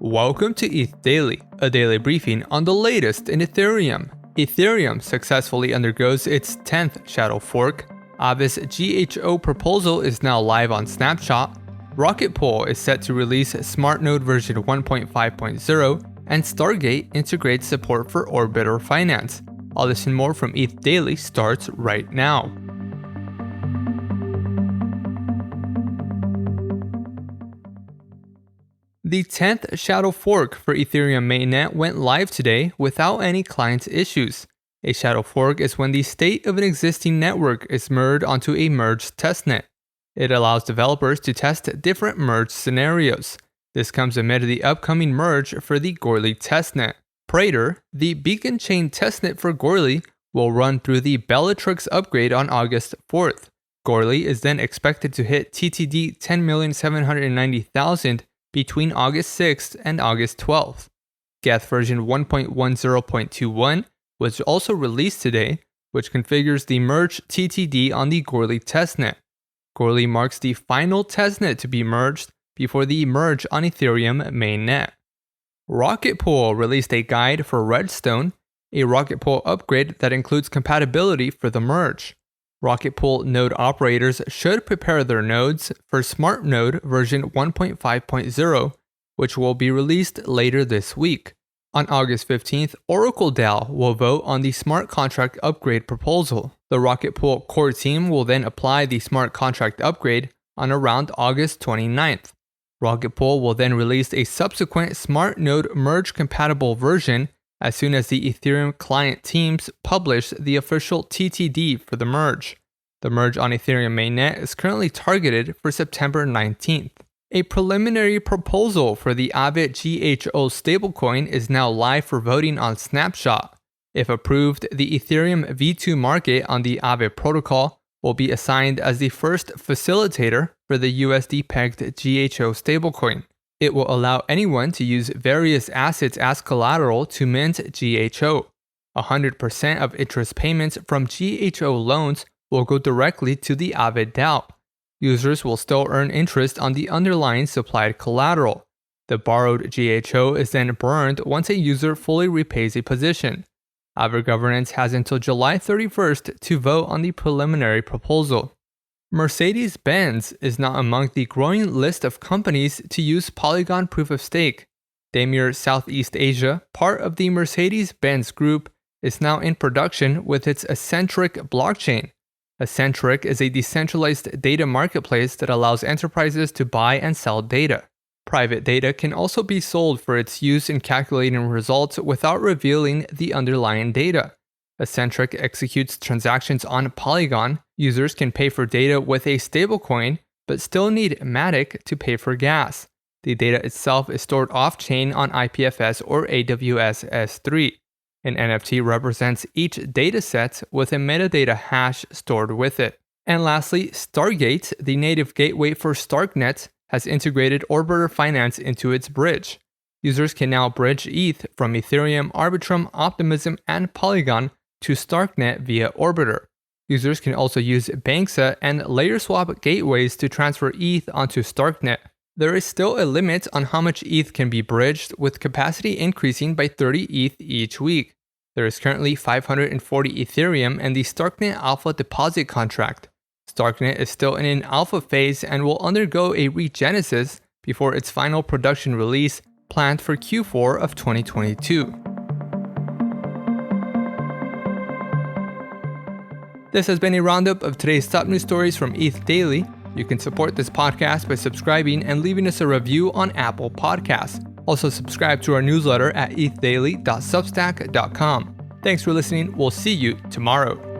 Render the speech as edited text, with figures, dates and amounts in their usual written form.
Welcome to ETH Daily, a daily briefing on the latest in Ethereum. Ethereum successfully undergoes its 10th shadow fork. Aave's GHO proposal is now live on Snapshot. Rocket Pool is set to release Smart Node version 1.5.0, and StarGate integrates support for Orbiter Finance. All this and more from ETH Daily starts right now. The 10th shadow fork for Ethereum mainnet went live today without any client issues. A shadow fork is when the state of an existing network is merged onto a merged testnet. It allows developers to test different merge scenarios. This comes amid the upcoming merge for the Goerli testnet. Prater, the beacon chain testnet for Goerli, will run through the Bellatrix upgrade on August 4th. Goerli is then expected to hit TTD 10,790,000 between August 6th and August 12th. Geth version 1.10.21 was also released today, which configures the merged TTD on the Goerli testnet. Goerli marks the final testnet to be merged before the merge on Ethereum mainnet. Rocket Pool released a guide for Redstone, a Rocket Pool upgrade that includes compatibility for the merge. Rocket Pool node operators should prepare their nodes for Smart Node version 1.5.0, which will be released later this week. On August 15th, Oracle DAO will vote on the smart contract upgrade proposal. The Rocket Pool core team will then apply the smart contract upgrade on around August 29th. Rocket Pool will then release a subsequent Smart Node merge compatible version as soon as the Ethereum client teams publish the official TTD for the merge. The merge on Ethereum mainnet is currently targeted for September 19th. A preliminary proposal for the Aave GHO stablecoin is now live for voting on Snapshot. If approved, the Ethereum V2 market on the Aave protocol will be assigned as the first facilitator for the USD-pegged GHO stablecoin. It will allow anyone to use various assets as collateral to mint GHO. 100% of interest payments from GHO loans will go directly to the Aave DAO. Users will still earn interest on the underlying supplied collateral. The borrowed GHO is then burned once a user fully repays a position. Aave governance has until July 31st to vote on the preliminary proposal. Mercedes-Benz is not among the growing list of companies to use Polygon proof of stake. Daimler Southeast Asia, part of the Mercedes-Benz group, is now in production with its Eccentric blockchain. Eccentric is a decentralized data marketplace that allows enterprises to buy and sell data. Private data can also be sold for its use in calculating results without revealing the underlying data. Eccentric executes transactions on Polygon. Users can pay for data with a stablecoin, but still need Matic to pay for gas. The data itself is stored off-chain on IPFS or AWS S3. An NFT represents each dataset with a metadata hash stored with it. And lastly, StarGate, the native gateway for StarkNet, has integrated Orbiter Finance into its bridge. Users can now bridge ETH from Ethereum, Arbitrum, Optimism, and Polygon to StarkNet via Orbiter. Users can also use Banksa and LayerSwap gateways to transfer ETH onto StarkNet. There is still a limit on how much ETH can be bridged, with capacity increasing by 30 ETH each week. There is currently 540 Ethereum in the StarkNet Alpha deposit contract. StarkNet is still in an alpha phase and will undergo a regenesis before its final production release, planned for Q4 of 2022. This has been a roundup of today's top news stories from ETH Daily. You can support this podcast by subscribing and leaving us a review on Apple Podcasts. Also subscribe to our newsletter at ethdaily.substack.com. Thanks for listening. We'll see you tomorrow.